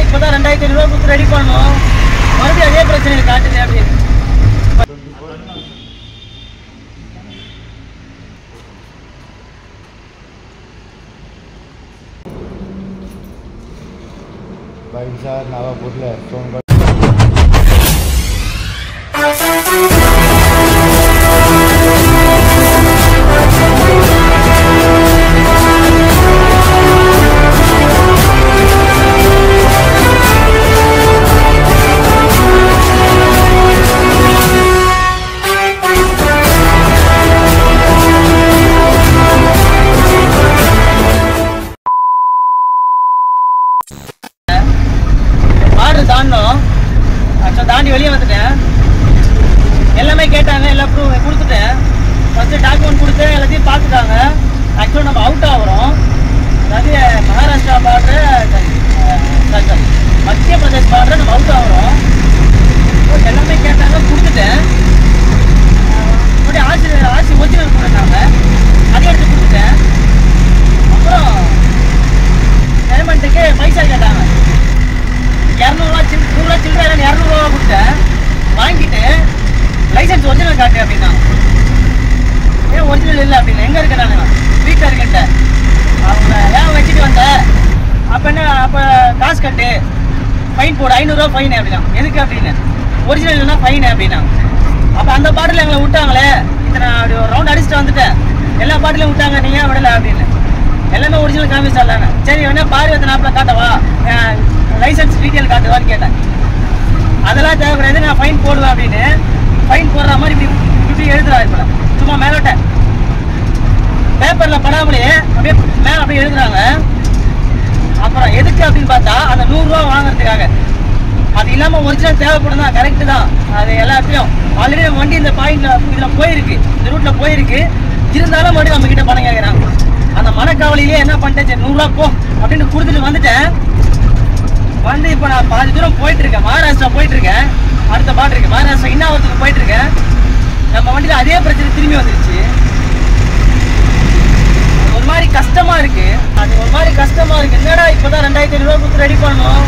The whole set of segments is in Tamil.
இப்போதான் 2500 ரூபா கொடுத்து ரெடி பண்ணோம். மறுபடியும் அதே பிரச்சனை காட்டுது அப்படின்னு. भाई साहब नावा बोले फोन कर தாண்டி வெளியே வந்துட்டேன். எல்லாமே கேட்டாங்க, எல்லா ப்ரூஃப் கொடுத்துட்டேன். ஃபஸ்ட்டு டாக்குமெண்ட் கொடுத்தேன், எல்லாத்தையும் பார்த்துட்டாங்க. ஆக்சுவலாக நம்ம அவுட் ஆகிறோம். அதாவது மகாராஷ்டிரா பார்டர் மத்திய பிரதேஷ் பார்டர் நம்ம அவுட் ஆகிறோம். எல்லாமே கேட்டாங்க, கொடுத்துட்டேன். மறுபடியும் ஆர்சி ஒரிஜினல் கொடுத்தாங்க, அதையும் எடுத்து கொடுத்துட்டேன். அப்புறம் பேமெண்ட்டுக்கு பைசா கேட்டாங்க. 200 ரூபா சில்லற 200 ரூபா கொடுத்தேன். வாங்கிட்டு லைசன்ஸ் ஒரிஜினல் காட்டு அப்படின்னா, ஏன் ஒரிஜினல் இல்லை அப்படின்னு. எங்கே இருக்கேன் நான் வீட்டில் இருக்கேன்ட்ட. அவங்க ஏன் வச்சுட்டு வந்தேன் அப்போ காசு கட்டு, ஃபைன் போடு, 500 ரூபா ஃபைன் அப்படின்னா. எதுக்கு அப்படின்னு, ஒரிஜினல் இல்லைன்னா ஃபைன் அப்படின்னா. அப்போ அந்த பாட்டில் எங்களை விட்டாங்களே, இத்தனை அப்படி ஒரு ரவுண்ட் அடிச்சுட்டு வந்துட்டேன். எல்லா பாட்டிலையும் விட்டாங்க, நீ ஏன் விடலை அப்படின்னு. எல்லாமே ஒரிஜினல் காமிச்சாங்க. சரி வேணா பாரு வந்து நாப்பில் காட்டவா, லைசன்ஸ் டீட்டெயில் காட்டுவான்னு கேட்டேன். அதெல்லாம் தேவைப்படாது, நான் ஃபைன் போடுவேன் அப்படின்னு. ஃபைன் போடுற மாதிரி இப்படி எழுதுறா. இப்போ சும்மா மேலோட்ட பேப்பரில் படாமலே அப்படியே மேலே அப்படியே எழுதுறாங்க. அப்புறம் எதுக்கு அப்படின்னு பார்த்தா, அந்த 100 ரூபா வாங்குறதுக்காக. அது இல்லாமல் ஒரிஜினல் தேவைப்படும் தான், கரெக்டு தான். அது எல்லாத்தையும் ஆல்ரெடி நம்ம வண்டி இந்த பாயிண்டில் இதில் போயிருக்கு, இந்த ரூட்டில் போயிருக்கு. இருந்தாலும் மறுபடியும் நம்ம கிட்ட பணம் கேட்குறாங்க. அந்த மனக்கவலையிலே என்ன பண்ணிட்டேன், 100 ரூபா போ அப்படின்னு கொடுத்துட்டு வந்துட்டேன். வந்து இப்போ நான் பாதி தூரம் போயிட்டு இருக்கேன், மகாராஷ்டிரா போயிட்டு இருக்கேன். அடுத்த பாட்டு இருக்கு, மகாராஷ்டிரா இன்னாவத்துக்கு போயிட்டு இருக்கேன். நம்ம வண்டியில் அதே பிரச்சனை திரும்பி வந்துருச்சு. ஒரு மாதிரி கஷ்டமா இருக்கு. அது ஒரு மாதிரி கஷ்டமா இருக்கு. என்னடா இப்போதான் 2500 ரூபா கொடுத்து ரெடி பண்ணணும்,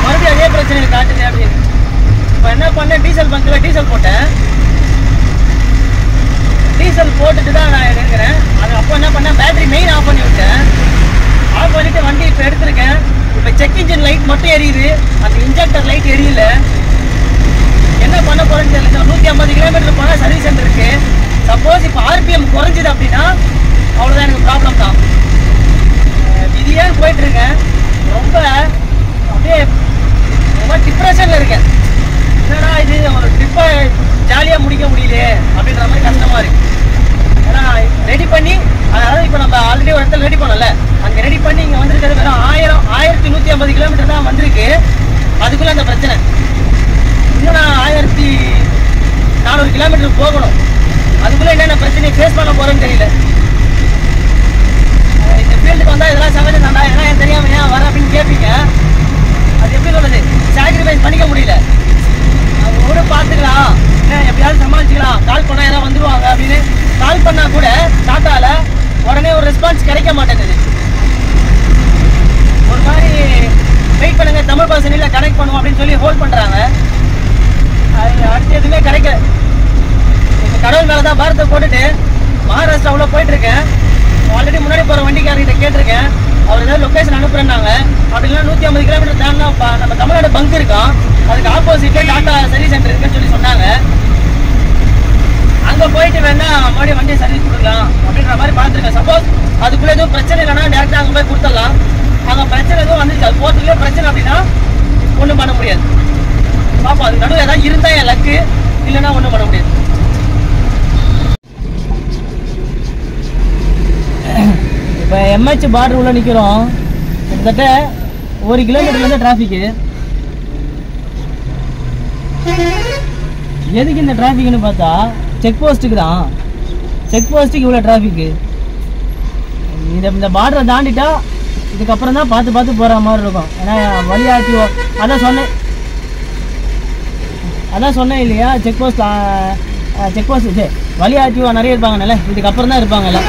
மறுபடியும் அதே பிரச்சனை காட்டுது அப்படின்னு. இப்போ என்ன பண்ணேன், டீசல் பங்க்கில் டீசல் போட்டேன். டீசல் போட்டுட்டு தான் நான் எடுக்கிறேன். அது அப்போ என்ன பண்ணேன், பேட்டரி மெயின் ஆஃப் பண்ணி விட்டேன். ஆஃப் பண்ணிட்டு வண்டி இப்போ எடுத்திருக்கேன். இப்போ செக் இன்ஜின் லைட் மட்டும் எரியுது, அந்த இன்ஜெக்டர் லைட் எரியல. என்ன பண்ண போறேன்னு தெரியல. 150 கிலோமீட்டர் போனால் சர்வீஸ் சென்டர் இருக்கு. சப்போஸ் இப்போ ஆர்பிஎம் குறைஞ்சிது அப்படின்னா அவ்வளோதான், எனக்கு ப்ராப்ளம் தான். விதியாக போயிட்டு இருக்கேன். ரொம்ப அப்படியே ரொம்ப டிப்ரெஷனில் இருக்கேன். என்னடா இது, ஒரு ட்ரிப்பை ஜாலியாக முடிக்க முடியலையே அப்படின்ற மாதிரி கஷ்டமாக இருக்கு. ஏன்னா ரெடி பண்ணி, அதாவது இப்போ நம்ம ஆல்ரெடி ஒரு இடத்துல ரெடி பண்ணல, அங்கே ரெடி பண்ணி இங்கே வந்திருக்கிறது வெறும் 1150 கிலோமீட்டர் தான் வந்திருக்கு. அதுக்குள்ளே அந்த பிரச்சனை. இன்னும் நான் 1400 கிலோமீட்டர் போகணும். அதுக்குள்ளே என்னென்ன பிரச்சனையை ஃபேஸ் பண்ண போகிறேன்னு தெரியல. இந்த ஃபீல்டுக்கு வந்தால் இதெல்லாம் சகஜம் தாண்டா, ஏன்னா ஏன் தெரியாமல் ஏன் வர அப்படின்னு கேட்பீங்க. அது எப்படி சொல்லுது, சாக்ரிஃபைஸ் பண்ணிக்க முடியல. கூட பார்த்துக்கலாம், எப்படியாவது சமாளிச்சுக்கலாம், கால் பண்ணால் யாராவது வந்துடுவாங்க அப்படின்னு கால் பண்ணால் கூட டாட்டாவில் உடனே ஒரு ரெஸ்பான்ஸ் கிடைக்க மாட்டேங்குது. ஒரு மாதிரி வெயிட் பண்ணுங்க, தமிழ் பர்சனில் கனெக்ட் பண்ணுவோம் அப்படின்னு சொல்லி ஹோல்ட் பண்ணுறாங்க. அது அடுத்து எதுவுமே கிடைக்கல. இப்போ கடவுள் மேலே தான் பாரத்தை போட்டுட்டு மகாராஷ்டிராவில் போயிட்டுருக்கேன். ஆல்ரெடி முன்னாடி போகிற வண்டிக்காரர்கிட்ட கேட்டிருக்கேன், அவர் ஏதாவது லொக்கேஷன் அனுப்புறேன்னாங்க. அப்படின்னா 150 கிலோமீட்டர் தாண்டினா நம்ம தமிழ்நாடு பங்க் இருக்கோம், அதுக்கு ஆப்போசிட்ல டாட்டா சர்வீஸ் சென்டர் இருக்குன்னு சொல்லி சொன்னாங்க. அங்கே போயிட்டு வேணா மறுபடியும் வண்டியை சர்வீஸ் கொடுக்கலாம் அப்படின்ற மாதிரி பார்த்துருக்கேன். சப்போஸ் அதுக்குள்ளே எதுவும் பிரச்சனை இல்லைன்னா டேரெக்டாக அங்கே போய் கொடுத்துடலாம். அங்கே பிரச்சனை எதுவும் வந்துச்சு, அது போகிறதுக்குள்ளே பிரச்சனை அப்படின்னா ஒன்றும் பண்ண முடியாது. பாப்பா அது நடுவில் ஏதாவது இருந்தால் என் லக்கு, இல்லைன்னா ஒன்றும் பண்ண முடியாது. இப்போ எம்ஹெச் பார்டர் உள்ள நிற்கிறோம். கிட்டத்தட்ட 1 கிலோமீட்டர்லேருந்து டிராஃபிக்கு. எதுக்கு இந்த டிராஃபிக்னு பார்த்தா செக் போஸ்ட்டுக்கு தான். செக் போஸ்ட்டுக்கு இவ்வளோ டிராஃபிக்கு. இந்த பார்டரை தாண்டிட்டா இதுக்கப்புறம் தான் பார்த்து பார்த்து போகிற மாதிரி இருக்கும். ஏன்னா வழியாட்டி அதான் சொன்னேன் இல்லையா, செக் போஸ்ட் வழியாட்டிவா நிறைய இருப்பாங்கல்ல, இதுக்கப்புறம் தான் இருப்பாங்கல்ல.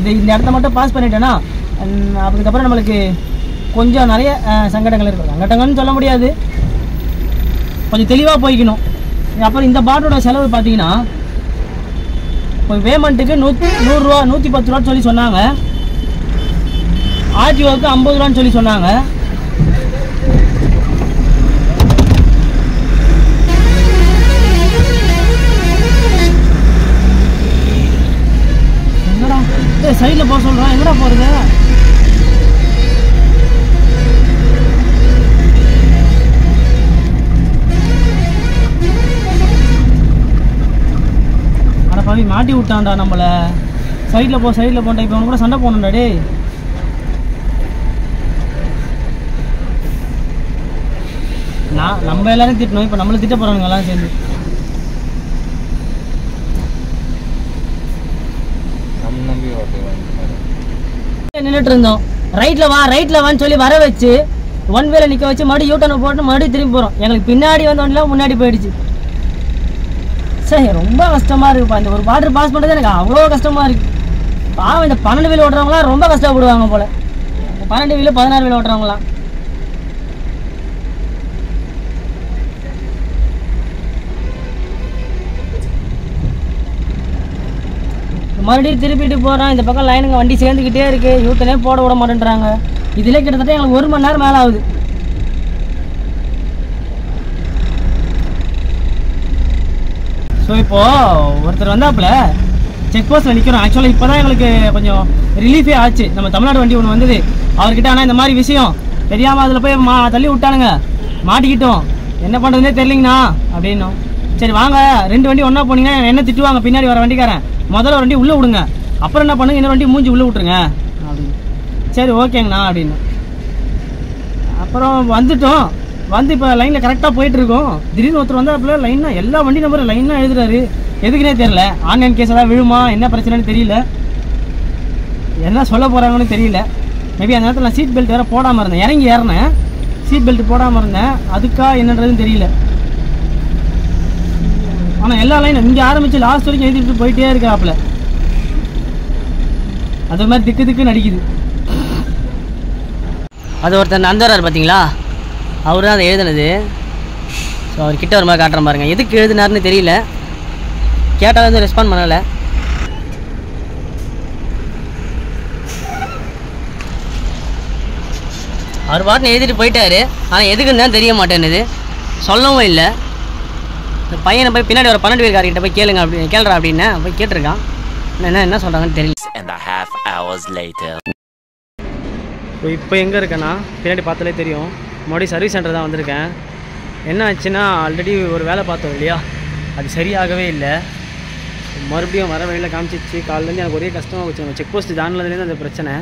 இந்த இடத்த மட்டும் பாஸ் பண்ணிட்டேன்னா அதுக்கப்புறம் நம்மளுக்கு கொஞ்சம் நிறைய சங்கடங்கள் இருக்குது. சங்கடங்கள்னு சொல்ல முடியாது, கொஞ்சம் தெளிவாக போய்க்கணும். அப்புறம் இந்த பாட்டோட செலவு பார்த்தீங்கன்னா இப்போ பேமெண்ட்டுக்கு 100 ரூபா 110 ரூபான்னு சொல்லி சொன்னாங்க. ஆர்டிஓவுக்கு 50 ரூபான்னு சொல்லி சொன்னாங்க. என்னடா சைடில் போக சொல்கிறான், எங்கடா போகிறது? பாவி மாட்டி விட்டான்டா நம்மளை. சைடில் போட்டா இப்போ அவனு கூட சண்டை போகணும்டா டே. நம்ம எல்லாரும் திட்டணும், இப்போ நம்மளை திட்ட போகிறாங்க எல்லாம் சேர்ந்து. நின்றுட்டு இருந்தோம், ரைட்டில் வான்னு சொல்லி வர வச்சு 1 வேல நிற்க வச்சு மறுபடியும் யூட்டனை போட்டு மறுபடியும் திரும்பி போகிறோம். எங்களுக்கு பின்னாடி வந்தோடனே முன்னாடி போயிடுச்சு. சரி, ரொம்ப கஷ்டமாக இருக்குப்பா. இந்த ஒரு வாட்டர் பாஸ் பண்ணுறது எனக்கு அவ்வளோ கஷ்டமாக இருக்குது. பாவம் இந்த 12 வீல் ஓட்டுறவங்களாம் ரொம்ப கஷ்டப்படுவாங்க போல். 12 வீல் 16 வீல் ஓட்டுறவங்களாம். மறுபடியும் திருப்பிட்டு போகிறோம். இந்த பக்கம் லைனுங்க வண்டி சேர்ந்துக்கிட்டே இருக்குது. யூட்டனே போட விட மாட்டேன்றாங்க. இதிலே கிட்டத்தட்ட எங்களுக்கு 1 மணி நேரம் மேலே ஆகுது. ஸோ இப்போது ஒருத்தர் வந்தாப்புல செக் போஸ்ட்டில் நிற்கிறோம். ஆக்சுவலாக இப்போ தான் எங்களுக்கு கொஞ்சம் ரிலீஃபே ஆச்சு. நம்ம தமிழ்நாடு வண்டி ஒன்று வந்தது அவர்கிட்ட. ஆனால் இந்த மாதிரி விஷயம் தெரியாமல் அதில் போய் தள்ளி விட்டானுங்க, மாட்டிக்கிட்டோம். என்ன பண்ணுறதுனே தெரியலிங்கண்ணா அப்படின்னோம். சரி வாங்க, 2 வண்டி ஒன்றா போனீங்கன்னா என்ன திட்டுவாங்க பின்னாடி வர வண்டிக்காரன். முதல்ல ஒரு வண்டி உள்ளே விடுங்க, அப்புறம் என்ன பண்ணுங்க, இன்னொரு வண்டி மூஞ்சி உள்ளே விட்டுருங்க அப்படின்னு. சரி ஓகேங்கண்ணா அப்படின்னு. அப்புறம் வந்துட்டோம். வந்து இப்போ லைனில் கரெக்டாக போயிட்டுருக்கோம். திடீர்னு ஒருத்தர் வந்து அப்போ லைனாக எல்லா வண்டி நம்பரும் லைனாக எழுதுறாரு. எதுக்குன்னே தெரில. ஆன்லைன் கேஸ் ஏதாவது விழுமா, என்ன பிரச்சனைன்னு தெரியல, என்ன சொல்ல போகிறாங்கன்னு தெரியல. மேபி அந்த நேரத்தில் நான் சீட் பெல்ட் வேறு போடாமல் இருந்தேன். இறங்கி ஏறினேன், சீட் பெல்ட் போடாமல் இருந்தேன். அதுக்கா என்னன்றதுன்னு தெரியல. ஆனால் எல்லா லைனும் இங்கே ஆரம்பித்து லாஸ்ட் வரைக்கும் எழுதிட்டு போயிட்டே இருக்கிறாப்புல. அது மாதிரி திக்கு திக்குன்னு அடிக்குது. அது ஒருத்தர் நந்தவரார் பார்த்தீங்களா, அவர் தான் அதை எழுதுனது. ஸோ அவர் கிட்ட ஒரு மாதிரி காட்டுற பாருங்க. எதுக்கு எழுதினாருன்னு தெரியல, கேட்டால் வந்து ரெஸ்பாண்ட் பண்ணலை. அவர் பாட்டுன்னு எழுதிட்டு போயிட்டாரு. ஆனால் எதுக்குன்னு தான் தெரிய மாட்டேன்னுது, சொல்லவும் இல்லை. இந்த பையனை போய் பின்னாடி ஒரு 12 வீல்காரர்கிட்ட போய் கேளுங்க அப்படின்னு கேள்றா அப்படின்னு போய் கேட்டிருக்கான். என்ன சொல்கிறாங்கன்னு தெரியல. இப்போ எங்கே இருக்கேன்னா பின்னாடி பார்த்தாலே தெரியும், மறுபடியும் சர்வீஸ் சென்டர் தான் வந்திருக்கேன். என்ன ஆச்சுன்னா ஆல்ரெடி ஒரு வேலை பார்த்தோம் இல்லையா, அது சரியாகவே இல்லை. மறுபடியும் வர வழியில் காமிச்சிச்சு. காலிலேருந்து எனக்கு ஒரே கஷ்டமாக போச்சு. நம்ம செக் போஸ்ட் தாண்டினதுலேருந்து அந்த பிரச்சனை.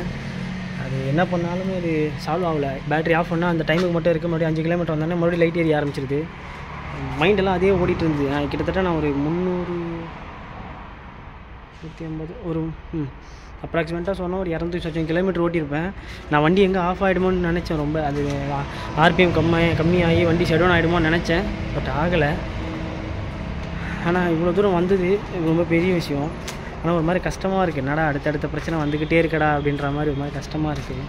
அது என்ன பண்ணாலுமே அது சால்வ் ஆகலை. பேட்டரி ஆஃப் பண்ணால் அந்த டைமுக்கு மட்டும் இருக்குது. மறுபடியும் 5 கிலோமீட்டர் வந்தோடனே மறுபடியும் லைட் ஏறி ஆரம்பிச்சிருது. மைண்டெல்லாம் அதே ஓடிட்டு இருந்துது. கிட்டத்தட்ட நான் ஒரு 300 150 ஒரு அப்ராக்சிமேட்டாக சொன்னால் ஒரு 200 கிலோமீட்டர் ஓட்டியிருப்பேன். நான் வண்டி எங்கே ஆஃப் ஆகிடுமோன்னு நினச்சேன். ரொம்ப அது ஆர்பிஎம் கம்மியாகி வண்டி ஷட் டவுன் ஆகிடுமோன்னு நினச்சேன். பட் ஆகலை. ஆனால் இவ்வளோ தூரம் வந்தது ரொம்ப பெரிய விஷயம். ஆனால் ஒரு மாதிரி கஷ்டமாக இருக்குது. என்னடா அடுத்தடுத்த பிரச்சனை வந்துக்கிட்டே இருக்கடா அப்படின்ற மாதிரி ஒரு மாதிரி கஷ்டமாக இருக்குது.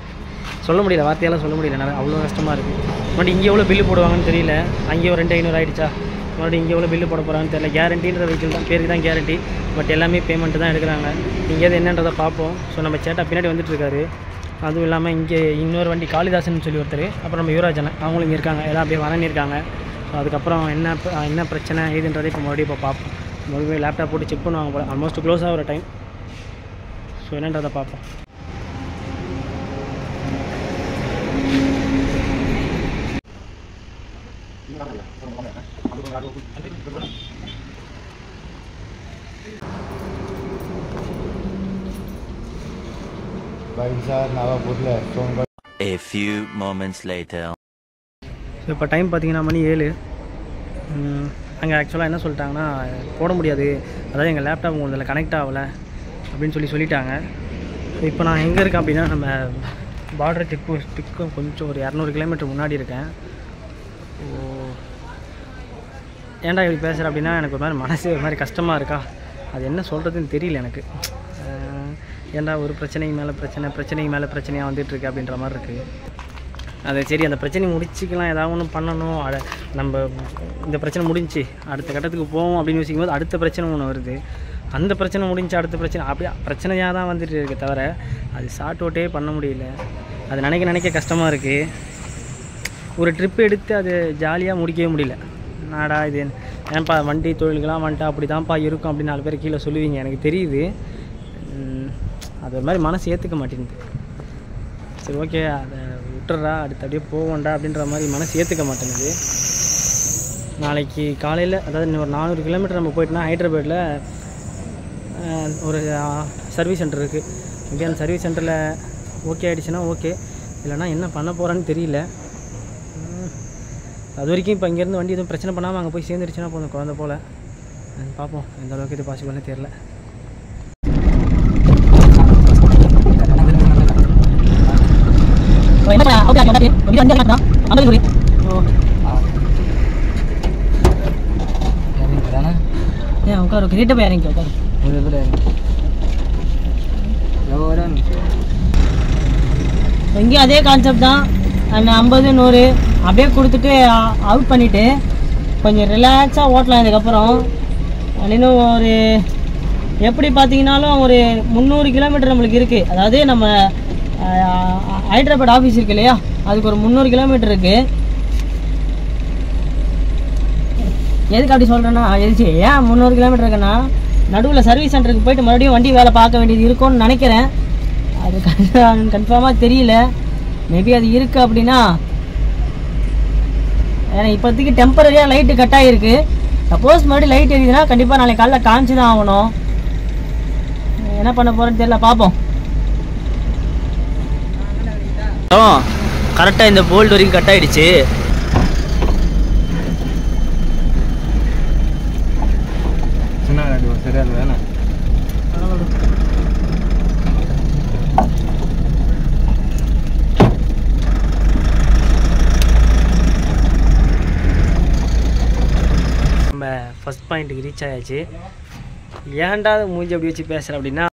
சொல்ல முடியல, வார்த்தையால் சொல்ல முடியல. என்னால் அவ்வளோ கஷ்டமாக இருக்குது. மறுபடியும் இங்கே எவ்வளோ பில்லு போடுவாங்கன்னு தெரியல. அங்கே ஒரு 2500 ஆகிடுச்சா, மறுபடியும் இங்கே எவ்வளோ பில்லு போட போகிறாங்கன்னு தெரியல. கேரண்டின்ற வெஹிக்கிள் தான், பேருக்கு தான் கேரண்டி. பட் எல்லாமே பேமெண்ட்டு தான் எடுக்கிறாங்க. இங்கேயாவது என்னன்றதை பார்ப்போம். ஸோ நம்ம சேட்டா பின்னாடி வந்துட்டுருக்காரு. அதுவும் இல்லாமல் இங்கே இன்னொரு வண்டி காளிதாசன் சொல்லி ஒருத்தர், அப்புறம் நம்ம யுவராஜன், அவங்களும் இங்கே இருக்காங்க. எல்லாம் அப்படியே வரணிருக்காங்க. ஸோ அதுக்கப்புறம் என்ன பிரச்சனை ஏதுன்றதை இப்போ மறுபடியும் இப்போ பார்ப்போம். மறுபடியும் லேப்டாப் போட்டு செக் பண்ணுவாங்க போல். ஆல்மோஸ்ட் க்ளோஸ் ஆகிற டைம். ஸோ என்னன்றதை பார்ப்போம். A few moments later. So இப்போ டைம் பார்த்தீங்கன்னா மணி 7. அங்கே ஆக்சுவலாக என்ன சொல்லிட்டாங்கன்னா போட முடியாது, அதாவது எங்கள் லேப்டாப் உங்கள் கனெக்ட் ஆகலை அப்படின்னு சொல்லிட்டாங்க. ஸோ இப்போ நான் எங்கே இருக்கேன் அப்படின்னா நம்ம பார்டர் டிக்கும் கொஞ்சம் ஒரு 200 கிலோமீட்டர் முன்னாடி இருக்கேன். ஸோ ஏன்டா இப்படி பேசுகிறேன் அப்படின்னா எனக்கு ஒரு மாதிரி மனசு ஒரு மாதிரி கஷ்டமாக இருக்கா. அது என்ன சொல்கிறதுன்னு தெரியல எனக்கு. ஏன்டா ஒரு பிரச்சனைக்கு மேலே பிரச்சனையாக வந்துட்டுருக்கு அப்படின்ற மாதிரி இருக்குது. அது சரி அந்த பிரச்சனை முடிச்சிக்கலாம், ஏதாவது ஒன்று பண்ணணும், நம்ம இந்த பிரச்சனை முடிஞ்சு அடுத்த கட்டத்துக்கு போவோம் அப்படின்னு யோசிக்கும் போது அடுத்த பிரச்சனை ஒன்று வருது. அந்த பிரச்சனை முடிஞ்சு அடுத்த பிரச்சனை அப்படியே பிரச்சனையாக தான் வந்துட்டு இருக்க தவிர அது ஷார்ட் அவுட்டே பண்ண முடியல. அது நினைக்க கஷ்டமாக இருக்குது. ஒரு ட்ரிப்பு எடுத்து அது ஜாலியாக முடிக்கவே முடியல. நாடா இது ஏன்ப்பா வண்டி தொழில்களாம் வந்துட்டு அப்படி தான்ப்பா இருக்கும் அப்படின்னு 4 பேர் கீழே சொல்லுவீங்க, எனக்கு தெரியுது. அது ஒரு மாதிரி மனசு ஏற்றுக்க மாட்டேங்குது. சரி ஓகே அதை விட்டுறா, அடுத்து அப்படியே போவோண்டா அப்படின்ற மாதிரி மனசு ஏற்றுக்க மாட்டேங்குது. நாளைக்கு காலையில் அதாவது இன்னும் ஒரு 400 கிலோமீட்டர் நம்ம போயிட்டோன்னா ஹைதராபாத்தில் ஒரு சர்வீஸ் சென்டர் இருக்குது. இங்கே அந்த சர்வீஸ் சென்டரில் ஓகே ஆகிடுச்சுன்னா ஓகே, இல்லைனா என்ன பண்ண போகிறான்னு தெரியல. அது வரைக்கும் இப்போ இங்கேருந்து வண்டி எதுவும் பிரச்சனை பண்ணாமல் அங்கே போய் சேர்ந்துருச்சுன்னா போதும், குழந்தை போல். பார்ப்போம் எந்த அளவுக்கு இது பாசிபிள்னு தெரில. உட்காரு கிட்ட போய் இறங்கி உட்காரு. இங்கேயும் அதே கான்செப்ட் தான். அந்த 50 100 அப்படியே கொடுத்துட்டு அவுட் பண்ணிவிட்டு கொஞ்சம் ரிலாக்ஸாக ஓட்டலாம். இதுக்கப்புறம் இன்னும் ஒரு எப்படி பார்த்தீங்கன்னாலும் ஒரு 300 கிலோமீட்டர் நம்மளுக்கு இருக்குது. அதாவது நம்ம ஹைதராபாத் ஆஃபீஸ் இருக்கு இல்லையா, அதுக்கு ஒரு 300 கிலோமீட்டர் இருக்குது. எதுக்கு அப்படி சொல்கிறேன்னா எதுச்சு ஏன் 300 கிலோமீட்டர் இருக்குன்னா நடுவில் சர்வீஸ் சென்டருக்கு போயிட்டு மறுபடியும் வண்டி வேலை பார்க்க வேண்டியது இருக்கும்னு நினைக்கிறேன். அது கன்ஃபார்மாக தெரியல. மேபி அது இருக்குது அப்படின்னா, ஏன்னா இப்போதைக்கு டெம்பரரியாக லைட்டு கட் ஆகிருக்கு. சப்போஸ் மறுபடியும் லைட் எரியுதுன்னா கண்டிப்பாக நாளைக்கு காலைல காமிச்சு தான் ஆகணும். என்ன பண்ண போகிறேன்னு தெரியல, பார்ப்போம். கரெக்டாக இந்த போல்ட் வரைக்கும் கட் ஆகிடுச்சு. சரியா வேணாம். நம்ம ஃபஸ்ட் பாயிண்ட்டுக்கு ரீச் ஆயாச்சு. ஏன்டா மூஞ்சி அப்படி வச்சு பேசுகிறேன் அப்படின்னா